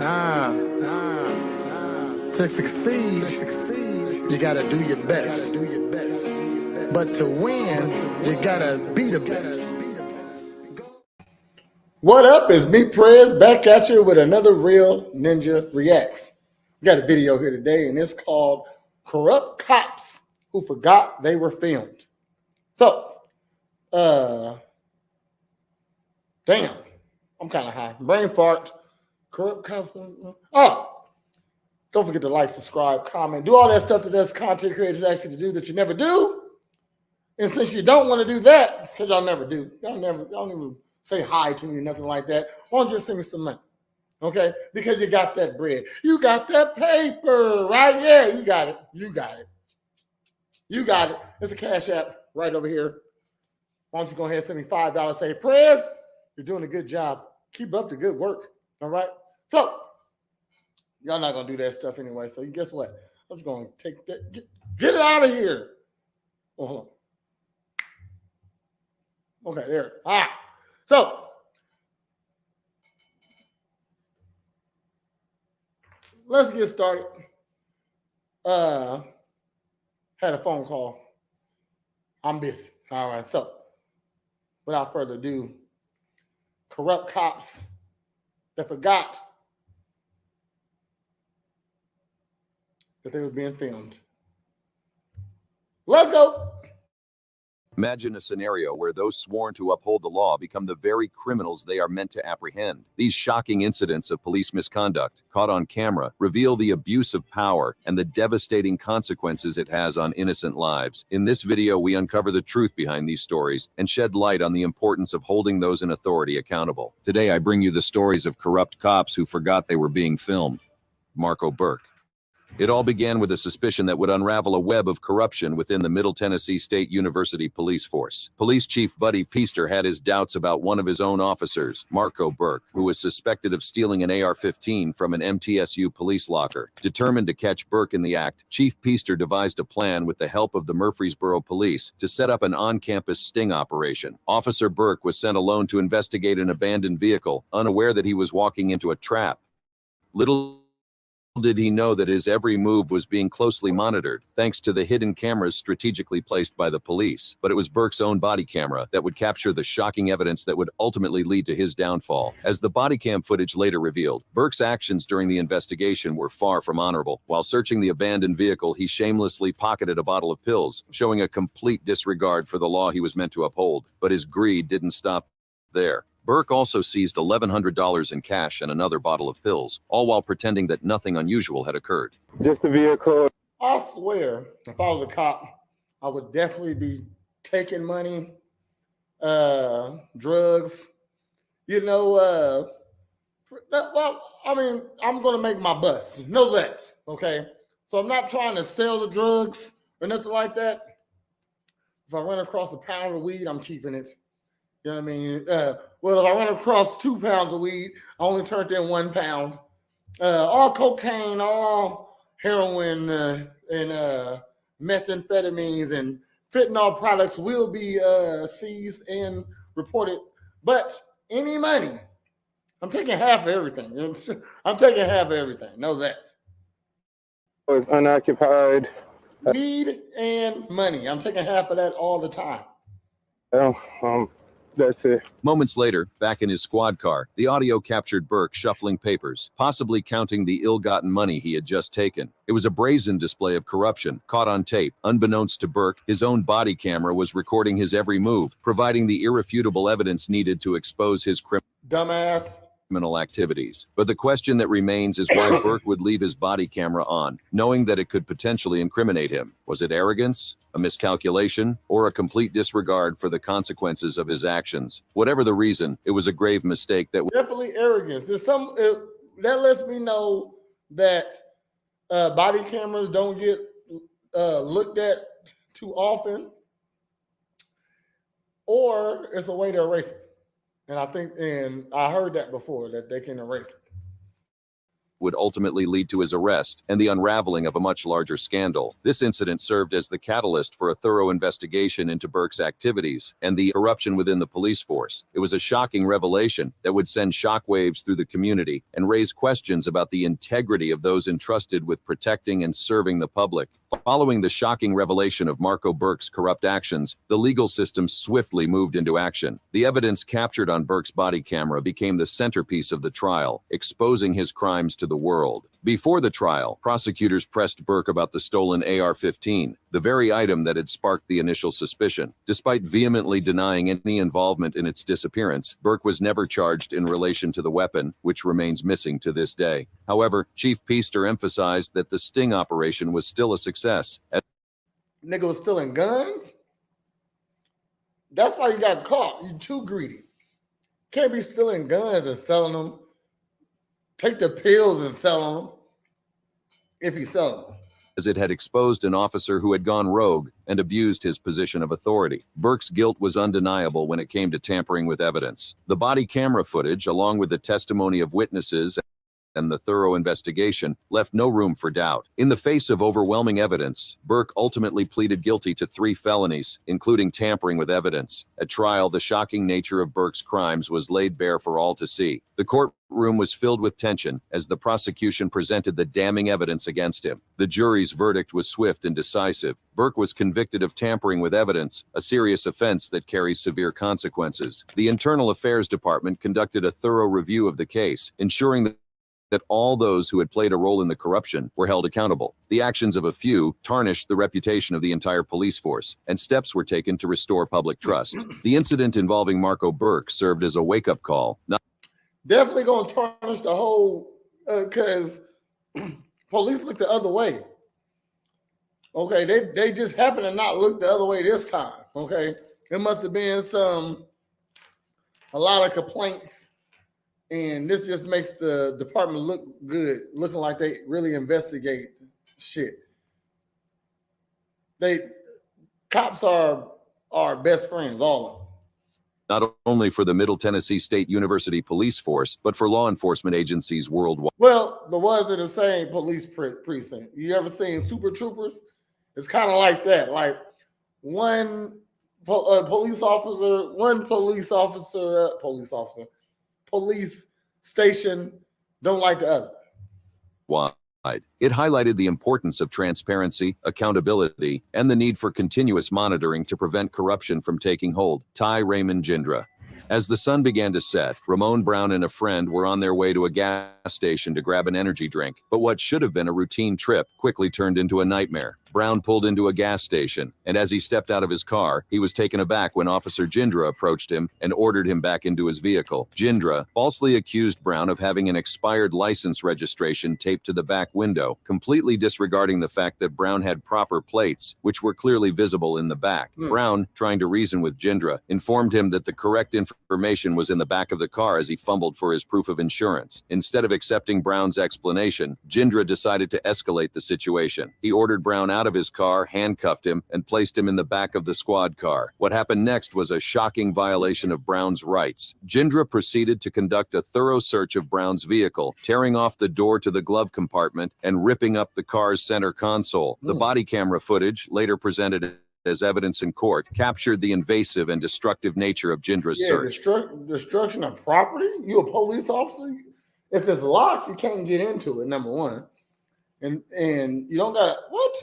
Ah, to succeed, you gotta do your best. But to win, you gotta be the best. What up? It's me, Prez, back at you with another Real Ninja Reacts. We got a video here today, and it's called Corrupt Cops Who Forgot They Were Filmed. So, damn, I'm kind of high. Brain fart. Corrupt cops. Oh, don't forget to like, subscribe, comment, do all that stuff that us content creators ask you to do that you never do. And since you don't want to do that, because y'all never do, y'all don't even say hi to me, nothing like that, why don't you just send me some money? Okay? Because you got that bread. You got that paper, right? Yeah, you got it. You got it. You got it. It's a Cash App right over here. Why don't you go ahead and send me $5? Say, Prez, you're doing a good job. Keep up the good work. All right? So, y'all not going to do that stuff anyway. So, guess what? I'm just going to take that. Get it out of here. Oh, hold on. Okay, there. All right. So, let's get started. Had a phone call. I'm busy. All right. So, without further ado, corrupt cops that forgot that they were being filmed. Let's go. Imagine a scenario where those sworn to uphold the law become the very criminals they are meant to apprehend. These shocking incidents of police misconduct, caught on camera, reveal the abuse of power and the devastating consequences it has on innocent lives. In this video, we uncover the truth behind these stories and shed light on the importance of holding those in authority accountable. Today, I bring you the stories of corrupt cops who forgot they were being filmed. Marco Burke. It all began with a suspicion that would unravel a web of corruption within the Middle Tennessee State University police force. Police Chief Buddy Peaster had his doubts about one of his own officers, Marco Burke, who was suspected of stealing an AR-15 from an MTSU police locker. Determined to catch Burke in the act, Chief Peaster devised a plan with the help of the Murfreesboro Police to set up an on-campus sting operation. Officer Burke was sent alone to investigate an abandoned vehicle, unaware that he was walking into a trap. Little did he know that his every move was being closely monitored, thanks to the hidden cameras strategically placed by the police. But it was Burke's own body camera that would capture the shocking evidence that would ultimately lead to his downfall. As the body cam footage later revealed, Burke's actions during the investigation were far from honorable. While searching the abandoned vehicle, he shamelessly pocketed a bottle of pills, showing a complete disregard for the law he was meant to uphold. But his greed didn't stop there. Burke also seized $1,100 in cash and another bottle of pills, all while pretending that nothing unusual had occurred. Just a vehicle. I swear, if I was a cop, I would definitely be taking money, drugs, well, I mean, I'm going to make my bust. Know that, okay? So I'm not trying to sell the drugs or nothing like that. If I run across a pound of weed, I'm keeping it. You know what I mean? Well, if I run across 2 pounds of weed, I only turned in 1 pound. All cocaine, all heroin, and methamphetamines and fentanyl products will be seized and reported. But any money, I'm taking half of everything. I'm taking half of everything. Know that. Was unoccupied. Weed and money. I'm taking half of that all the time. Well, that's it. Moments later, back in his squad car, the audio captured Burke shuffling papers, possibly counting the ill-gotten money he had just taken. It was a brazen display of corruption, caught on tape. Unbeknownst to Burke, his own body camera was recording his every move, providing the irrefutable evidence needed to expose his criminal activities. But the question that remains is why Burke would leave his body camera on, knowing that it could potentially incriminate him. Was it arrogance, a miscalculation, or a complete disregard for the consequences of his actions? Whatever the reason, it was a grave mistake that definitely arrogance. That lets me know that body cameras don't get looked at too often, or it's a way to erase it. And I heard that before, that they can erase it. would ultimately lead to his arrest and the unraveling of a much larger scandal. This incident served as the catalyst for a thorough investigation into Burke's activities and the corruption within the police force. It was a shocking revelation that would send shockwaves through the community and raise questions about the integrity of those entrusted with protecting and serving the public. Following the shocking revelation of Marco Burke's corrupt actions, the legal system swiftly moved into action. The evidence captured on Burke's body camera became the centerpiece of the trial, exposing his crimes to the world. Before the trial, prosecutors pressed Burke about the stolen AR-15, the very item that had sparked the initial suspicion. Despite vehemently denying any involvement in its disappearance, Burke was never charged in relation to the weapon, which remains missing to this day. However, Chief Peaster emphasized that the sting operation was still a success. Nigga was stealing guns? That's why you got caught. You too greedy. Can't be stealing guns and selling them. Take the pills and sell them if he's selling them. As it had exposed an officer who had gone rogue and abused his position of authority. Burke's guilt was undeniable when it came to tampering with evidence. The body camera footage, along with the testimony of witnesses and the thorough investigation, left no room for doubt. In the face of overwhelming evidence, Burke ultimately pleaded guilty to 3 felonies, including tampering with evidence. At trial, the shocking nature of Burke's crimes was laid bare for all to see. The courtroom was filled with tension as the prosecution presented the damning evidence against him. The jury's verdict was swift and decisive. Burke was convicted of tampering with evidence, a serious offense that carries severe consequences. The Internal Affairs Department conducted a thorough review of the case, ensuring that all those who had played a role in the corruption were held accountable. The actions of a few tarnished the reputation of the entire police force, and steps were taken to restore public trust. The incident involving Marco Burke served as a wake-up call. Definitely gonna tarnish the whole, because police look the other way. Okay, they just happen to not look the other way this time. Okay, it must have been a lot of complaints. And this just makes the department look good, looking like they really investigate shit. Cops are best friends, all of them. Not only for the Middle Tennessee State University police force, but for law enforcement agencies worldwide. Well, the ones in the same police precinct. You ever seen Super Troopers? It's kind of like that. Like one police station don't like the other. Wide. It highlighted the importance of transparency, accountability, and the need for continuous monitoring to prevent corruption from taking hold. Ty Raymond Jindra. As the sun began to set, Ramon Brown and a friend were on their way to a gas station to grab an energy drink, but what should have been a routine trip quickly turned into a nightmare. Brown pulled into a gas station, and as he stepped out of his car, he was taken aback when Officer Jindra approached him and ordered him back into his vehicle. Jindra falsely accused Brown of having an expired license registration taped to the back window, completely disregarding the fact that Brown had proper plates, which were clearly visible in the back. Brown, trying to reason with Jindra, informed him that the correct information was in the back of the car as he fumbled for his proof of insurance. Instead of accepting Brown's explanation, Jindra decided to escalate the situation. He ordered Brown out of his car, handcuffed him, and placed him in the back of the squad car. What happened next was a shocking violation of Brown's rights. Jindra proceeded to conduct a thorough search of Brown's vehicle, tearing off the door to the glove compartment and ripping up the car's center console. The body camera footage, later presented as evidence in court, captured the invasive and destructive nature of Jindra's search. Destruction of property? You a police officer? If it's locked, you can't get into it, number one. And you don't got what?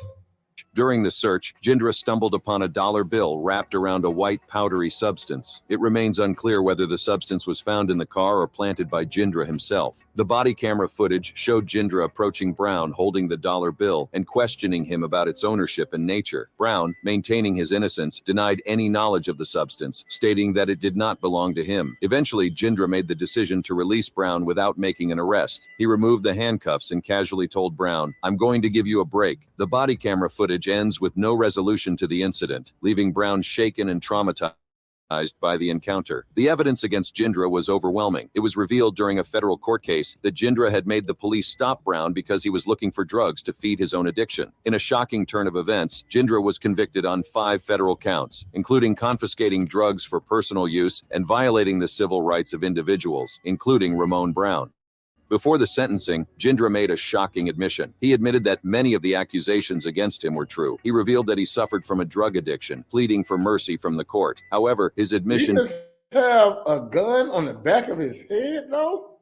During the search, Jindra stumbled upon a dollar bill wrapped around a white powdery substance. It remains unclear whether the substance was found in the car or planted by Jindra himself. The body camera footage showed Jindra approaching Brown holding the dollar bill and questioning him about its ownership and nature. Brown, maintaining his innocence, denied any knowledge of the substance, stating that it did not belong to him. Eventually, Jindra made the decision to release Brown without making an arrest. He removed the handcuffs and casually told Brown, "I'm going to give you a break." The body camera footage ends with no resolution to the incident, leaving Brown shaken and traumatized by the encounter. The evidence against Jindra was overwhelming. It was revealed during a federal court case that Jindra had made the police stop Brown because he was looking for drugs to feed his own addiction. In a shocking turn of events, Jindra was convicted on 5 federal counts, including confiscating drugs for personal use and violating the civil rights of individuals, including Ramon Brown. Before the sentencing, Jindra made a shocking admission. He admitted that many of the accusations against him were true. He revealed that he suffered from a drug addiction, pleading for mercy from the court. However, his admission... He just have a gun on the back of his head, though?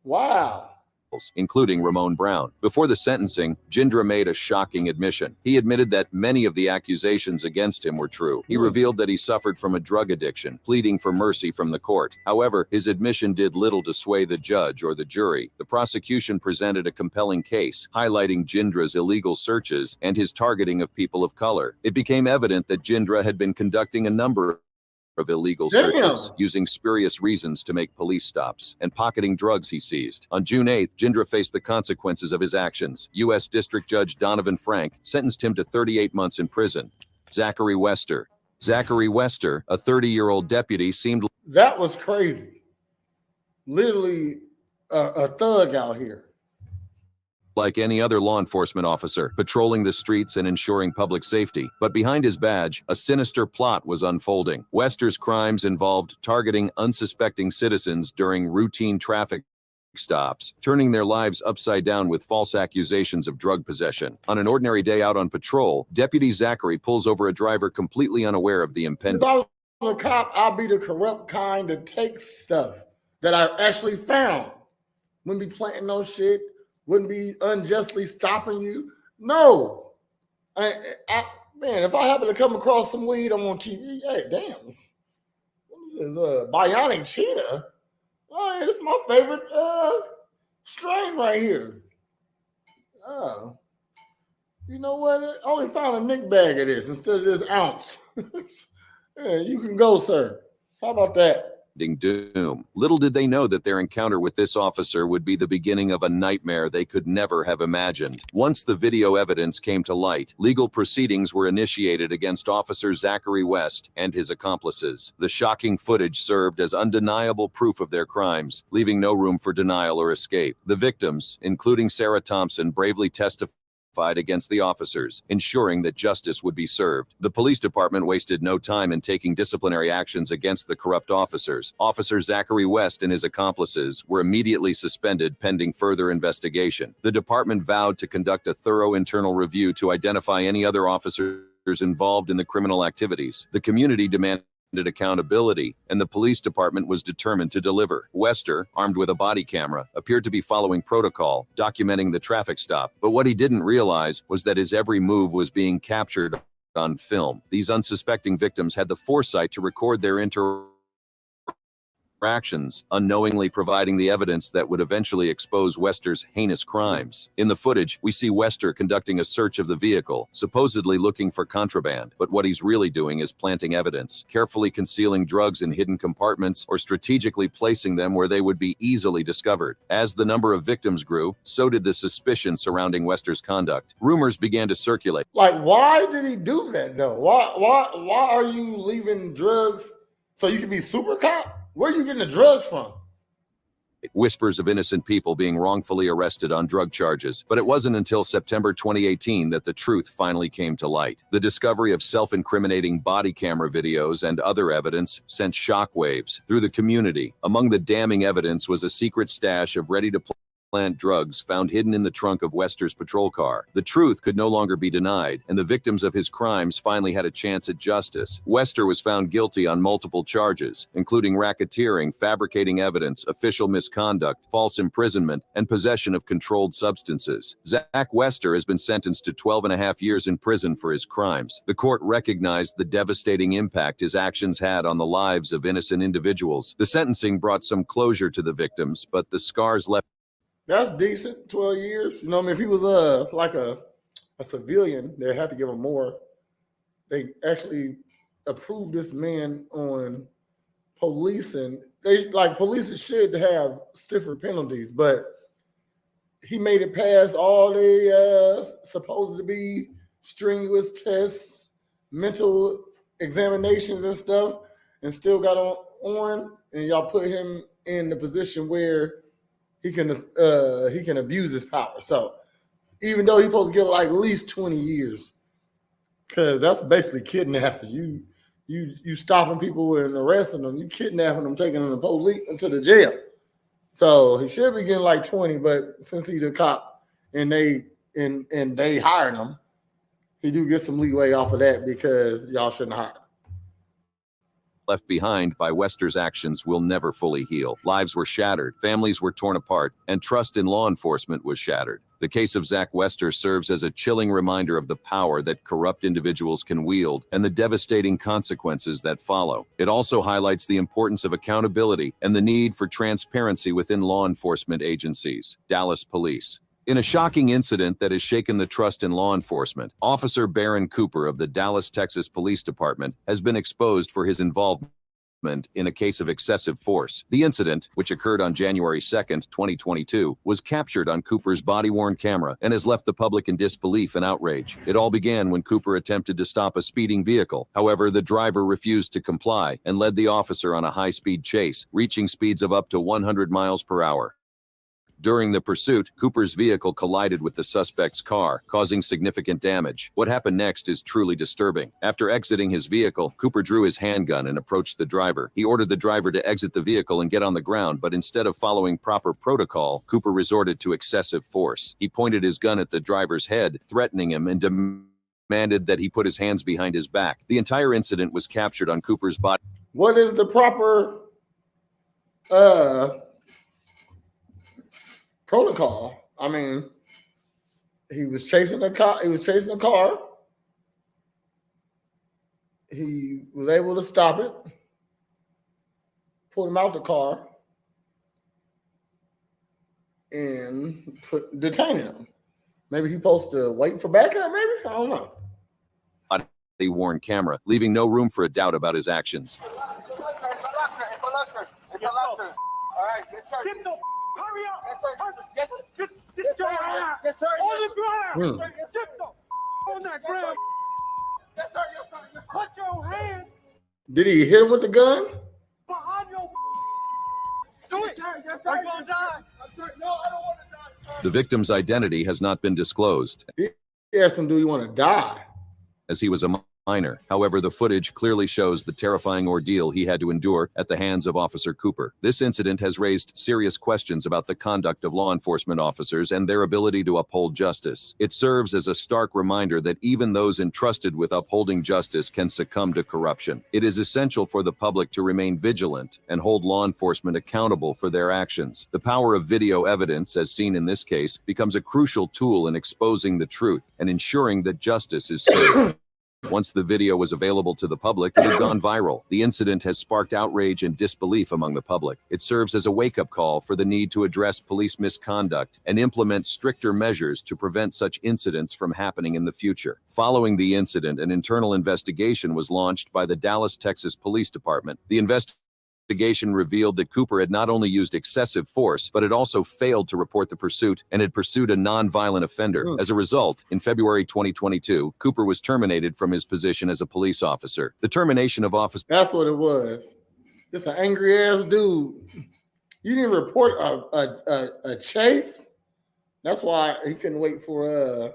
Wow. Including Ramon Brown. Before the sentencing, Jindra made a shocking admission. He admitted that many of the accusations against him were true. He revealed that he suffered from a drug addiction, pleading for mercy from the court. However, his admission did little to sway the judge or the jury. The prosecution presented a compelling case, highlighting Jindra's illegal searches and his targeting of people of color. It became evident that Jindra had been conducting a number of illegal searches, using spurious reasons to make police stops, and pocketing drugs he seized. On June 8th, Jindra faced the consequences of his actions. U.S. District Judge Donovan Frank sentenced him to 38 months in prison. Zachary Wester. Zachary Wester, a 30-year-old deputy, seemed... That was crazy. Literally a thug out here. Like any other law enforcement officer, patrolling the streets and ensuring public safety. But behind his badge, a sinister plot was unfolding. Wester's crimes involved targeting unsuspecting citizens during routine traffic stops, turning their lives upside down with false accusations of drug possession. On an ordinary day out on patrol, Deputy Zachary pulls over a driver completely unaware of the impending... If I was a cop, I'll be the corrupt kind that takes stuff that I actually found. Wouldn't be planting no shit. Wouldn't be unjustly stopping you. No. Man, if I happen to come across some weed, I'm going to keep it. Hey, damn. What is this? Bionic cheetah? Oh, yeah, this is my favorite strain right here. Oh. You know what? I only found a nick bag of this instead of this ounce. Yeah, you can go, sir. How about that? Doom. Little did they know that their encounter with this officer would be the beginning of a nightmare they could never have imagined. Once the video evidence came to light, legal proceedings were initiated against Officer Zachary West and his accomplices. The shocking footage served as undeniable proof of their crimes, leaving no room for denial or escape. The victims, including Sarah Thompson, bravely testified against the officers, ensuring that justice would be served. The police department wasted no time in taking disciplinary actions against the corrupt officers. Officer Zachary West and his accomplices were immediately suspended pending further investigation. The department vowed to conduct a thorough internal review to identify any other officers involved in the criminal activities. The community demanded accountability, and the police department was determined to deliver. Wester, armed with a body camera, appeared to be following protocol, documenting the traffic stop. But what he didn't realize was that his every move was being captured on film. These unsuspecting victims had the foresight to record their interactions, unknowingly providing the evidence that would eventually expose Wester's heinous crimes. In the footage, we see Wester conducting a search of the vehicle, supposedly looking for contraband, but what he's really doing is planting evidence, carefully concealing drugs in hidden compartments or strategically placing them where they would be easily discovered. As the number of victims grew, so did the suspicion surrounding Wester's conduct. Rumors began to circulate. Like, why did he do that though? Why are you leaving drugs so you can be super cop? Where are you getting the drugs from? Whispers of innocent people being wrongfully arrested on drug charges, but it wasn't until September 2018 that the truth finally came to light. The discovery of self-incriminating body camera videos and other evidence sent shockwaves through the community. Among the damning evidence was a secret stash of ready-to-plant drugs found hidden in the trunk of Wester's patrol car. The truth could no longer be denied, and the victims of his crimes finally had a chance at justice. Wester was found guilty on multiple charges, including racketeering, fabricating evidence, official misconduct, false imprisonment, and possession of controlled substances. Zach Wester has been sentenced to 12.5 years in prison for his crimes. The court recognized the devastating impact his actions had on the lives of innocent individuals. The sentencing brought some closure to the victims, but the scars left. That's decent, 12 years. You know, I mean, if he was like a civilian, they had to give him more. They actually approved this man on policing. Police should have stiffer penalties, but he made it past all the supposed to be strenuous tests, mental examinations and stuff, and still got on, and y'all put him in the position where he can abuse his power. So even though he's supposed to get like at least 20 years, because that's basically kidnapping. you stopping people and arresting them, you kidnapping them, taking them to police into the jail. So he should be getting like 20, but since he's a cop and they hired him, he do get some leeway off of that because y'all shouldn't hire him. Left behind by Wester's actions will never fully heal. Lives were shattered, families were torn apart, and trust in law enforcement was shattered. The case of Zach Wester serves as a chilling reminder of the power that corrupt individuals can wield and the devastating consequences that follow. It also highlights the importance of accountability and the need for transparency within law enforcement agencies. Dallas Police. In a shocking incident that has shaken the trust in law enforcement, Officer Baron Cooper of the Dallas, Texas Police Department has been exposed for his involvement in a case of excessive force. The incident, which occurred on January 2nd, 2022, was captured on Cooper's body-worn camera and has left the public in disbelief and outrage. It all began when Cooper attempted to stop a speeding vehicle. However, the driver refused to comply and led the officer on a high-speed chase, reaching speeds of up to 100 miles per hour. During the pursuit, Cooper's vehicle collided with the suspect's car, causing significant damage. What happened next is truly disturbing. After exiting his vehicle, Cooper drew his handgun and approached the driver. He ordered the driver to exit the vehicle and get on the ground, but instead of following proper protocol, Cooper resorted to excessive force. He pointed his gun at the driver's head, threatening him and demanded that he put his hands behind his back. The entire incident was captured on Cooper's body. What is the proper protocol? I mean, he was chasing a car. He was chasing a car. He was able to stop it, pull him out the car, and detaining him. Maybe he's supposed to wait for backup. Maybe, I don't know. Worn camera, leaving no room for a doubt about his actions. It's a luxury. All right, yes, sir. Hurry up! Yes, sir. Yes, sir. Yes, sir. Yes, sir. On the ground. Yes, sir. On that ground. Yes, sir. Yes, sir. Yes, sir. Put your hand. Did he hit him with the gun? Behind your. Do it. Yes, sir. I'm gonna die. No, I don't want to die, sir. The victim's identity has not been disclosed. He asked him, "Do you want to die?" As he was a minor. However, the footage clearly shows the terrifying ordeal he had to endure at the hands of Officer Cooper. This incident has raised serious questions about the conduct of law enforcement officers and their ability to uphold justice. It serves as a stark reminder that even those entrusted with upholding justice can succumb to corruption. It is essential for the public to remain vigilant and hold law enforcement accountable for their actions. The power of video evidence, as seen in this case, becomes a crucial tool in exposing the truth and ensuring that justice is served. Once the video was available to the public, it had gone viral. The incident has sparked outrage and disbelief among the public. It serves as a wake-up call for the need to address police misconduct and implement stricter measures to prevent such incidents from happening in the future. Following the incident, an internal investigation was launched by the Dallas, Texas Police Department. The investigation revealed that Cooper had not only used excessive force, but had also failed to report the pursuit and had pursued a non-violent offender. As a result, in February 2022, Cooper was terminated from his position as a police officer. The termination of officer— That's what it was. Just an angry ass dude. You didn't report a chase? That's why he couldn't wait for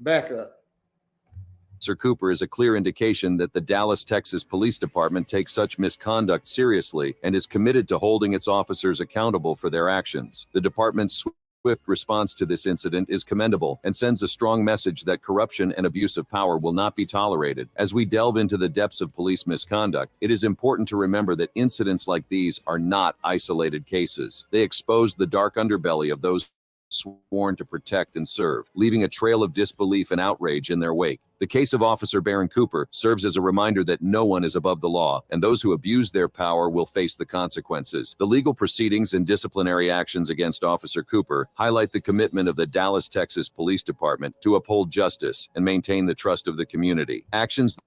backup. Officer Cooper is a clear indication that the Dallas, Texas Police Department takes such misconduct seriously and is committed to holding its officers accountable for their actions. The department's swift response to this incident is commendable and sends a strong message that corruption and abuse of power will not be tolerated. As we delve into the depths of police misconduct, it is important to remember that incidents like these are not isolated cases. They expose the dark underbelly of those sworn to protect and serve, leaving a trail of disbelief and outrage in their wake. The case of Officer Baron Cooper serves as a reminder that no one is above the law, and those who abuse their power will face the consequences. The legal proceedings and disciplinary actions against Officer Cooper highlight the commitment of the Dallas, Texas Police Department to uphold justice and maintain the trust of the community. Actions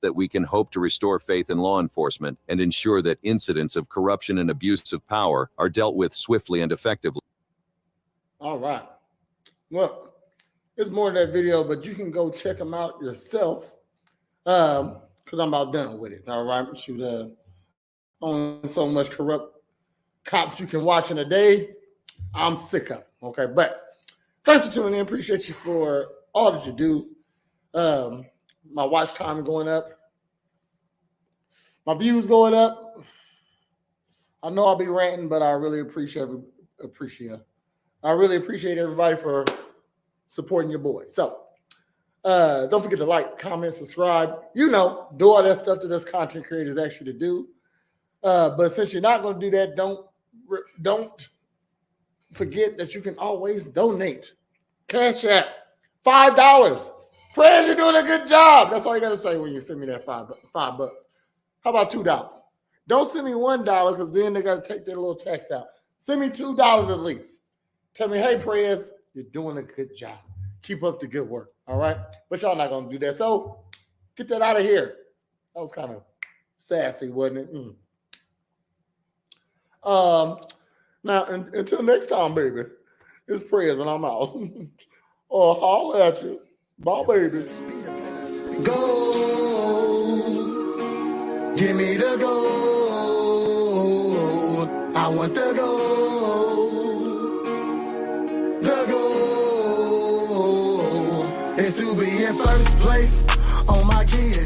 that we can hope to restore faith in law enforcement and ensure that incidents of corruption and abuse of power are dealt with swiftly and effectively. All right. Well, it's more than that video, but you can go check them out yourself. Because I'm about done with it. All right. Shoot, only so much corrupt cops you can watch in a day. I'm sick of it. Okay. But thanks for tuning in. Appreciate you for all that you do. My watch time going up. My views going up. I know I'll be ranting, but I really appreciate everybody for supporting your boy. So don't forget to like, comment, subscribe. You know, do all that stuff that us content creators ask you to do. But since you're not going to do that, don't forget that you can always donate. Cash App, $5. Prez, you're doing a good job. That's all you got to say when you send me that $5. How about $2? Don't send me $1 because then they got to take their little tax out. Send me $2 at least. Tell me, hey, Prez, you're doing a good job. Keep up the good work, all right? But y'all not going to do that. So get that out of here. That was kind of sassy, wasn't it? Now, until next time, baby, it's Prez and I'm out. Or holler at you. Bye, babies. Go. Give me the gold. I want the gold. The gold is to be in first place on my kids.